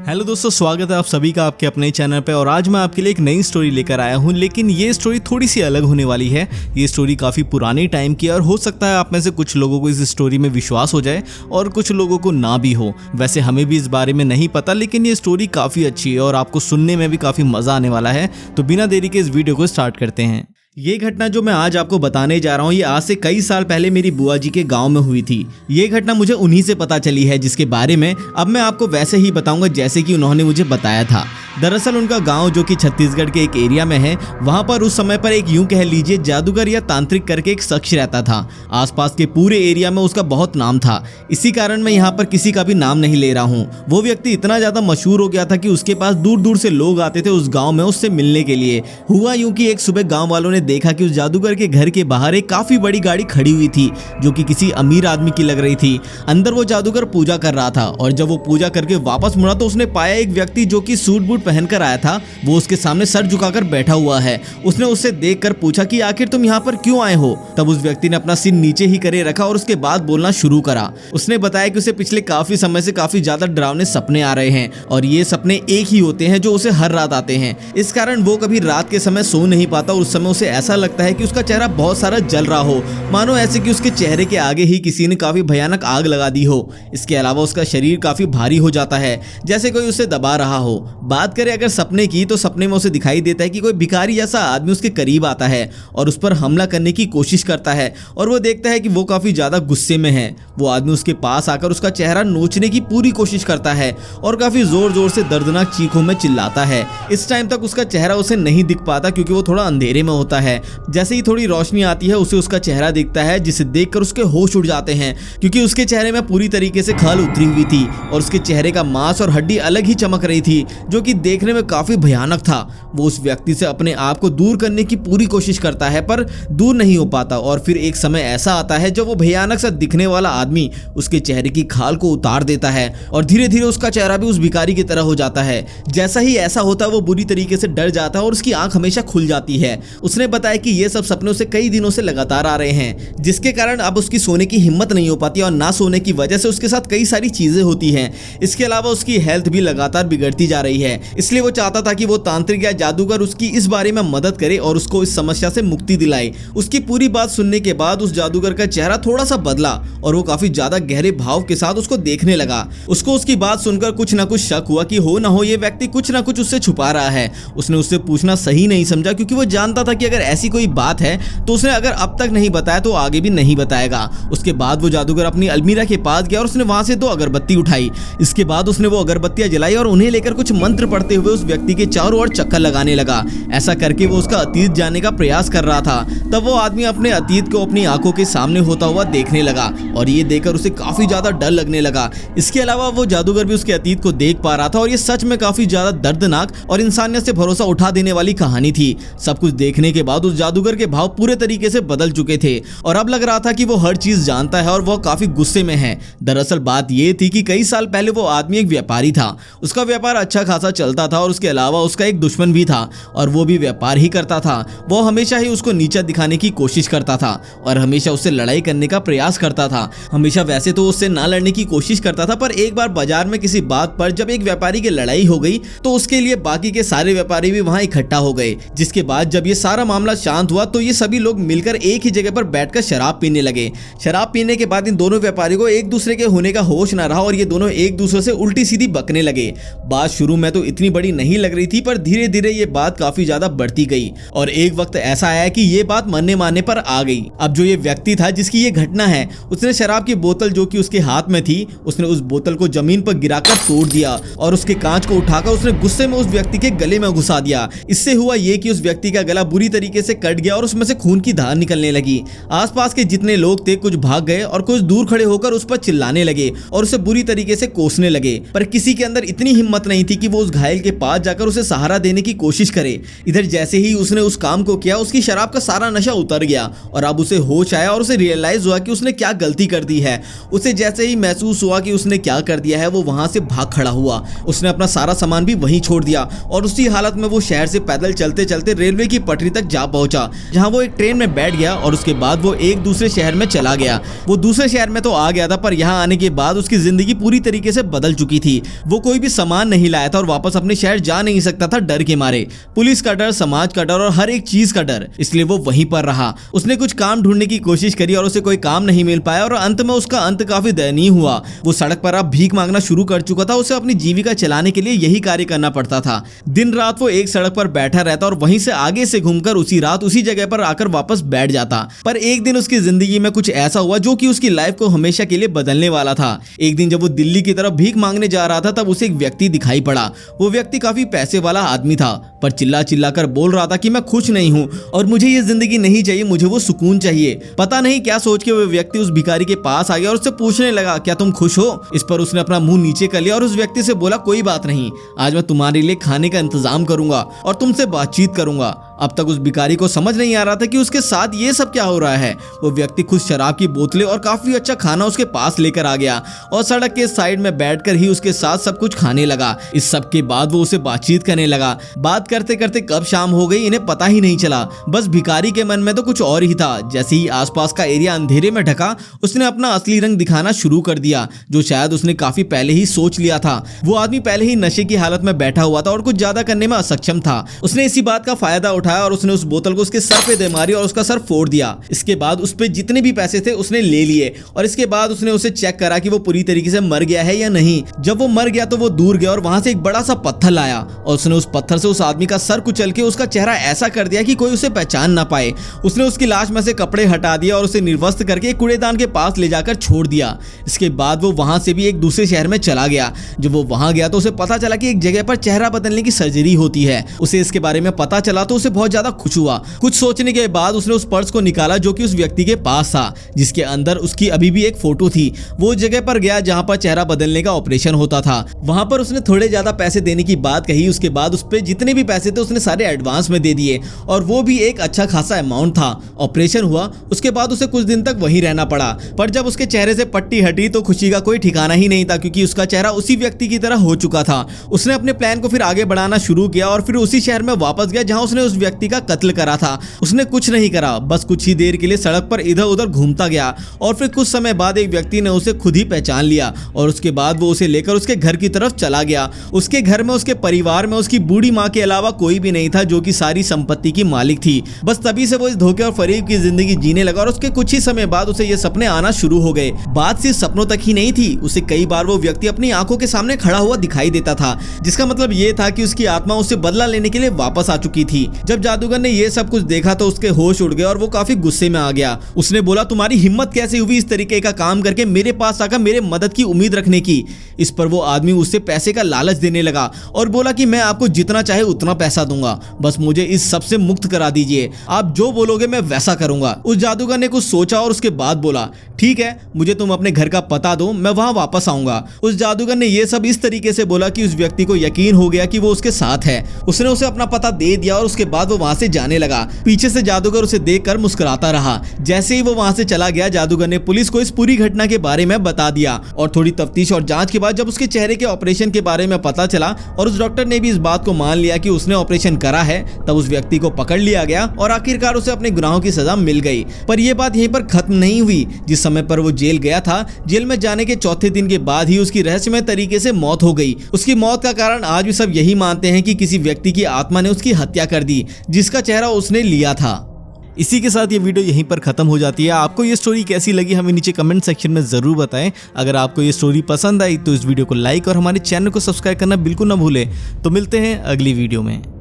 Hello दोस्तों, स्वागत है आप सभी का आपके अपने चैनल पे। और आज मैं आपके लिए एक नई स्टोरी लेकर आया हूँ, लेकिन ये स्टोरी थोड़ी सी अलग होने वाली है। ये स्टोरी काफ़ी पुराने टाइम की है और हो सकता है आप में से कुछ लोगों को इस स्टोरी में विश्वास हो जाए और कुछ लोगों को ना भी हो। वैसे हमें भी इस बारे में नहीं पता, लेकिन ये स्टोरी काफ़ी अच्छी है और आपको सुनने में भी काफ़ी मज़ा आने वाला है। तो बिना देरी के इस वीडियो को स्टार्ट करते हैं। ये घटना जो मैं आज आपको बताने जा रहा हूँ, ये आज से कई साल पहले मेरी बुआ जी के गांव में हुई थी। ये घटना मुझे उन्हीं से पता चली है, जिसके बारे में अब मैं आपको वैसे ही बताऊंगा जैसे कि उन्होंने मुझे बताया था। दरअसल उनका गांव जो कि छत्तीसगढ़ के एक एरिया में है, वहां पर उस समय पर एक यूं कह लीजिए जादूगर या तांत्रिक करके एक शख्स रहता था। आसपास के पूरे एरिया में उसका बहुत नाम था। इसी कारण मैं यहाँ पर किसी का भी नाम नहीं ले रहा हूँ। वो व्यक्ति इतना ज्यादा मशहूर हो गया था कि उसके पास दूर दूर से लोग आते थे उस गाँव में उससे मिलने के लिए। हुआ यूं कि एक सुबह गाँव वालों ने देखा कि उस जादूगर के घर के बाहर एक काफी बड़ी गाड़ी खड़ी हुई थी, जो कि किसी अमीर आदमी की लग रही थी। अंदर वो जादूगर पूजा कर रहा था और जब वो पूजा करके वापस मुड़ा तो उसने पाया एक व्यक्ति जो कि सूट बूट पहनकर आया था, वो उसके सामने सर झुकाकर बैठा हुआ है। उसने उससे देखकर पूछा कि आखिर तुम यहाँ पर क्यों आए हो। तब उस व्यक्ति ने अपना सिर नीचे ही करे रखा और उसके बाद बोलना शुरू करा। उसने बताया कि उसे पिछले काफी समय से काफी ज्यादा डरावने सपने आ रहे हैं और ये सपने एक ही होते हैं जो उसे हर रात आते हैं। इस कारण वो कभी रात के समय सो नहीं पाता और उस समय उसे ऐसा लगता है कि उसका चेहरा बहुत सारा जल रहा हो, मानो ऐसे कि उसके चेहरे के आगे ही किसी ने काफी भयानक आग लगा दी हो। इसके अलावा उसका शरीर काफी भारी हो जाता है, जैसे कोई उसे दबा रहा हो। बात करें अगर सपने की, तो सपने में उसे दिखाई देता है कि कोई भिखारी जैसा आदमी उसके करीब आता है और उस पर हमला करने की कोशिश करता है और वो देखता है कि वो काफी ज्यादा गुस्से में है। वो आदमी उसके पास आकर उसका चेहरा नोचने की पूरी कोशिश करता है और काफी जोर जोर से दर्दनाक चीखों में चिल्लाता है। इस टाइम तक उसका चेहरा उसे नहीं दिख पाता क्योंकि वो थोड़ा अंधेरे में होता है। जैसे ही थोड़ी रोशनी आती है उसे उसका चेहरा दिखता है, जिसे देखकर उसके होश उड़ जाते हैं क्योंकि उसके चेहरे में पूरी तरीके से खाल उतरी हुई थी और उसके चेहरे का मांस और हड्डी अलग ही चमक रही थी, जो कि देखने में काफी भयानक था। वो उस व्यक्ति से अपने आप को दूर करने की पूरी कोशिश करता है पर दूर नहीं हो पाता और फिर एक समय ऐसा आता है जब वो भयानक सा दिखने वाला आदमी उसके चेहरे की खाल को उतार देता है और धीरे धीरे उसका चेहरा भी उस भिखारी की तरह हो जाता है। जैसा ही ऐसा होता है वो बुरी तरीके से डर जाता है और उसकी आंख हमेशा खुल जाती है। उसने बताया कि ये सब सपने उसे कई दिनों से लगातार आ रहे हैं, जिसके कारण अब उसकी सोने की हिम्मत नहीं हो पाती और ना सोने की वजह से उसके साथ कई सारी चीजें होती हैं। इसके अलावा उसकी हेल्थ भी लगातार बिगड़ती जा रही है। इसलिए वो चाहता था कि वो तांत्रिक या जादूगर उसकी इस बारे में मदद करे और उसको इस समस्या से मुक्ति दिलाए। उसकी पूरी बात सुनने के बाद उस जादूगर का चेहरा थोड़ा सा बदला और वो काफी ज्यादा गहरे भाव के साथ उसको देखने लगा। उसको उसकी बात सुनकर कुछ ना कुछ शक हुआ कि हो ना हो ये व्यक्ति कुछ ना कुछ उससे छुपा रहा है। उसने उससे पूछना सही नहीं समझा क्योंकि वो जानता था कि अगर ऐसी कोई बात है तो उसने अगर अब तक नहीं बताया तो आगे भी नहीं बताएगा। उसके बाद वो जादूगर अपनी अलमीरा के पास गया और उसने वहां से 2 अगरबत्ती उठाई। इसके बाद उसने वो अगरबत्तियां जलाई और उन्हें लेकर कुछ मंत्र पढ़ते हुए उस व्यक्ति के चारों ओर चक्कर लगाने लगा। ऐसा करके वो उसका अतीत जानने का प्रयास कर रहा था। तब वो आदमी अपने अतीत को अपनी आंखों के सामने होता हुआ देखने लगा और ये देखकर उसे काफी ज्यादा डर लगने लगा। इसके अलावा वो जादूगर भी उसके अतीत को देख पा रहा था और ये सच में काफी ज्यादा दर्दनाक और इंसानियत से भरोसा उठा देने वाली कहानी थी। सब कुछ देखने के बाद उस जादूगर के भाव पूरे तरीके से बदल चुके थे और अब लग रहा था कि वो हर चीज जानता है और वो काफी गुस्से में है। दरअसल बात ये थी कि कई साल पहले वो आदमी एक व्यापारी था। उसका व्यापार अच्छा खासा चलता था और उसके अलावा उसका एक दुश्मन भी था और वो भी व्यापार ही करता था। वो हमेशा ही उसको नीचा दिखाने की कोशिश करता था और हमेशा उससे लड़ाई करने का प्रयास करता था। हमेशा वैसे तो उससे ना लड़ने की कोशिश करता था, पर एक बार बाजार में किसी बात पर जब एक व्यापारी की लड़ाई हो गई तो उसके लिए बाकी के सारे व्यापारी भी वहां इकट्ठा हो गए। जिसके बाद जब ये सारा मामला शांत हुआ तो ये सभी लोग मिलकर एक ही जगह पर बैठकर शराब पीने लगे। शराब पीने के बाद इन दोनों व्यापारियों को एक दूसरे के होने का होश न रहा और ये दोनों एक दूसरे से उल्टी सीधी बकने लगे। बात शुरू में तो इतनी बड़ी नहीं लग रही थी, पर धीरे धीरे ये बात काफी ज्यादा बढ़ती गई और एक वक्त ऐसा आया कि ये बात मरने मारने पर आ गई। अब जो ये व्यक्ति था जिसकी ये घटना है, उसने शराब की बोतल जो कि उसके हाथ में थी, उसने उस बोतल को जमीन पर गिराकर तोड़ दिया और उसके कांच को उठाकर उसने गुस्से में उस व्यक्ति के गले में घुसा दिया। इससे हुआ ये कि उस व्यक्ति का गला बुरी तरीके से कट गया और उसमें से खून की धार निकलने लगी। आसपास के जितने लोग थे कुछ भाग गए और कुछ दूर खड़े होकर उस पर चिल्लाने लगे और उसे बुरी तरीके से कोसने लगे, पर किसी के अंदर इतनी हिम्मत नहीं थी कि वो उस घायल के पास जाकर उसे सहारा देने की कोशिश करे। इधर जैसे ही उसने उस काम को किया, उसकी शराब का सारा नशा उतर गया और अब उसे होश आया और उसे रियलाइज हुआ कि उसने क्या गलती कर दी है। उसे जैसे ही महसूस हुआ कि उसने क्या कर दिया है, वो वहां से भाग खड़ा हुआ। उसने अपना सारा सामान भी वहीं छोड़ दिया और उसी हालत में वो शहर से पैदल चलते चलते रेलवे की पटरी तक जा पहुंचा, जहां वो एक ट्रेन में बैठ गया और उसके बाद वो एक दूसरे शहर में चला गया। वो दूसरे शहर में तो आ गया था, पर यहाँ आने के बाद उसकी जिंदगी पूरी तरीके से बदल चुकी थी। वो कोई भी सामान नहीं लाया था और वापस अपने शहर जा नहीं सकता था डर के मारे। पुलिस का डर, समाज का डर और हर एक चीज का डर, इसलिए वो वहीं पर रहा। उसने कुछ काम ढूंढने की कोशिश करी और उसे कोई काम नहीं मिल पाया और अंत में उसका अंत काफी दयनीय हुआ। वो सड़क पर अब भीख मांगना शुरू कर चुका था। उसे अपनी जीविका चलाने के लिए यही कार्य करना पड़ता था। दिन रात वो एक सड़क पर बैठा रहता और वहीं से आगे से घूमकर उसी रात उसी जगह पर आकर वापस बैठ जाता। पर एक दिन उसकी जिंदगी में कुछ ऐसा हुआ जो कि उसकी लाइफ को हमेशा के लिए बदलने वाला था। एक दिन जब वो दिल्ली की तरफ भीख मांगने जा रहा था, तब उसे एक व्यक्ति दिखाई पड़ा। वो व्यक्ति काफी पैसे वाला आदमी था, पर चिल्ला चिल्ला कर बोल रहा था कि मैं खुश नहीं हूँ और मुझे ये जिंदगी नहीं चाहिए, मुझे वो सुकून चाहिए। पता नहीं क्या सोच के वो व्यक्ति उस भिखारी के पास आ गया और उससे पूछने लगा, क्या तुम खुश हो? इस पर उसने अपना मुंह नीचे कर लिया और उस व्यक्ति से बोला, कोई बात नहीं, आज मैं तुम्हारे लिए खाने का इंतजाम करूंगा और तुमसे बातचीत करूंगा। अब तक उस भिखारी को समझ नहीं आ रहा था कि उसके साथ ये सब क्या हो रहा है। वो व्यक्ति खुद शराब की बोतलें और काफी अच्छा खाना उसके पास लेकर आ गया और सड़क के साइड में बैठकर ही उसके साथ सब कुछ खाने लगा। इस सब के बाद वो उसे बातचीत करने लगा। बात करते करते कब शाम हो गई इन्हें पता ही नहीं चला। बस भिखारी के मन में तो कुछ और ही था। जैसे ही आसपास का एरिया अंधेरे में ढका, उसने अपना असली रंग दिखाना शुरू कर दिया, जो शायद उसने काफी पहले ही सोच लिया था। वो आदमी पहले ही नशे की हालत में बैठा हुआ था और कुछ ज्यादा करने में असक्षम था। उसने इसी बात का फायदा उठाया और उसने उस बोतल को उसके सर पे दे मारी और उसका सर फोड़ दिया। इसके बाद उस पे जितने भी पैसे थे उसने ले लिए और इसके बाद उसने उसे चेक करा कि वो पूरी तरीके से मर गया है या नहीं। जब वो मर गया तो वो दूर गया और वहां से एक बड़ा सा पत्थर लाया और उसने उस पत्थर से उस आदमी का सर कुचल के उसका चेहरा ऐसा कर दिया कि कोई उसे पहचान ना पाए। उसने उसकी लाश में से कपड़े हटा दिया और उसे निर्वस्त्र करके एक कूड़ेदान के पास ले जाकर छोड़ दिया। इसके बाद वो वहां से भी एक दूसरे शहर में चला गया। जब वो वहां गया तो उसे पता चला कि एक जगह पर चेहरा बदलने की सर्जरी होती है। उसे इसके बारे में पता चला तो उसे बहुत ज्यादा खुश हुआ। कुछ सोचने के बाद उसने उस पर्स को निकाला जो कि उस व्यक्ति के पास था, जिसके अंदर उसकी अभी भी एक फोटो थी। वो जगह पर गया जहां पर चेहरा बदलने का ऑपरेशन होता था। वहां पर उसने थोड़े ज्यादा पैसे देने की बात कही। उसके बाद उस पे जितने भी पैसे थे उसने सारे एडवांस में दे दिए और वो भी एक अच्छा खासा अमाउंट था। ऑपरेशन हुआ, उसके बाद उसे कुछ दिन तक वहीं रहना पड़ा। पर जब उसके चेहरे से पट्टी हटी तो खुशी का कोई ठिकाना ही नहीं था, क्योंकि उसका चेहरा उसी व्यक्ति की तरह हो चुका था। उसने अपने प्लान को फिर आगे बढ़ाना शुरू किया और फिर उसी शहर में वापस गया जहां उसने उस व्यक्ति का कत्ल करा था। उसने कुछ नहीं करा, बस कुछ ही देर के लिए सड़क पर इधर उधर घूमता गया और फिर कुछ समय बाद एक व्यक्ति ने उसे खुद ही पहचान लिया और उसके बाद वो उसे लेकर उसके घर की तरफ चला गया। उसके घर में उसके परिवार में उसकी बूढ़ी माँ के अलावा कोई भी नहीं था, जो कि सारी संपत्ति की मालिक थी। बस तभी से वो इस धोखे और फरेब की जिंदगी जीने लगा और उसके कुछ ही समय बाद उसे ये सपने आना शुरू हो गए। बात सिर्फ सपनों तक ही नहीं थी, उसे कई बार वो व्यक्ति अपनी आंखों के सामने खड़ा हुआ दिखाई देता था, जिसका मतलब ये था कि उसकी आत्मा उससे बदला लेने के लिए वापस आ चुकी थी। जब जादूगर ने ये सब कुछ देखा तो उसके होश उड़ गए और वो काफी गुस्से में आ गया। उसने बोला, तुम्हारी हिम्मत कैसे हुई इस तरीके का काम करके मेरे पास आकर मेरे मदद की उम्मीद रखने की? इस पर वो आदमी उससे पैसे का लालच देने लगा और बोला कि मैं आपको जितना चाहे उतना पैसा दूंगा, बस मुझे इस सब से मुक्त करा दीजिए, आप जो बोलोगे मैं वैसा करूंगा। उस जादूगर ने कुछ सोचा और उसके बाद बोला, ठीक है, मुझे तुम अपने घर का पता दो, मैं वहां वापस आऊंगा। उस जादूगर ने ये सब इस तरीके से बोला कि उस व्यक्ति को यकीन हो गया कि वो उसके साथ है। उसने उसे अपना पता दे दिया और उसके बाद वो वहां से जाने लगा। पीछे से जादूगर उसे देखकर मुस्कुराता रहा। जैसे ही वो वहां से चला गया, जादूगर ने पुलिस को इस पूरी घटना के बारे में बता दिया और थोड़ी तफ्तीश और जांच के बाद जब उसके चेहरे के ऑपरेशन के बारे में पता चला और उस डॉक्टर ने भी इस बात को मान लिया कि उसने ऑपरेशन करा है, तब उस व्यक्ति को पकड़ लिया गया और आखिरकार उसे अपने गुनाहों की सजा मिल गई। पर यह बात यहीं पर खत्म नहीं हुई। जिस समय पर वो जेल गया था, जेल में जाने के चौथे दिन के बाद ही उसकी रहस्यमय तरीके से मौत हो गई। उसकी मौत का कारण आज भी सब यही मानते हैं कि किसी व्यक्ति की आत्मा ने उसकी हत्या कर दी, जिसका चेहरा उसने लिया था। इसी के साथ ये वीडियो यहीं पर खत्म हो जाती है। आपको ये स्टोरी कैसी लगी हमें नीचे कमेंट सेक्शन में ज़रूर बताएं। अगर आपको ये स्टोरी पसंद आई तो इस वीडियो को लाइक और हमारे चैनल को सब्सक्राइब करना बिल्कुल ना भूलें। तो मिलते हैं अगली वीडियो में।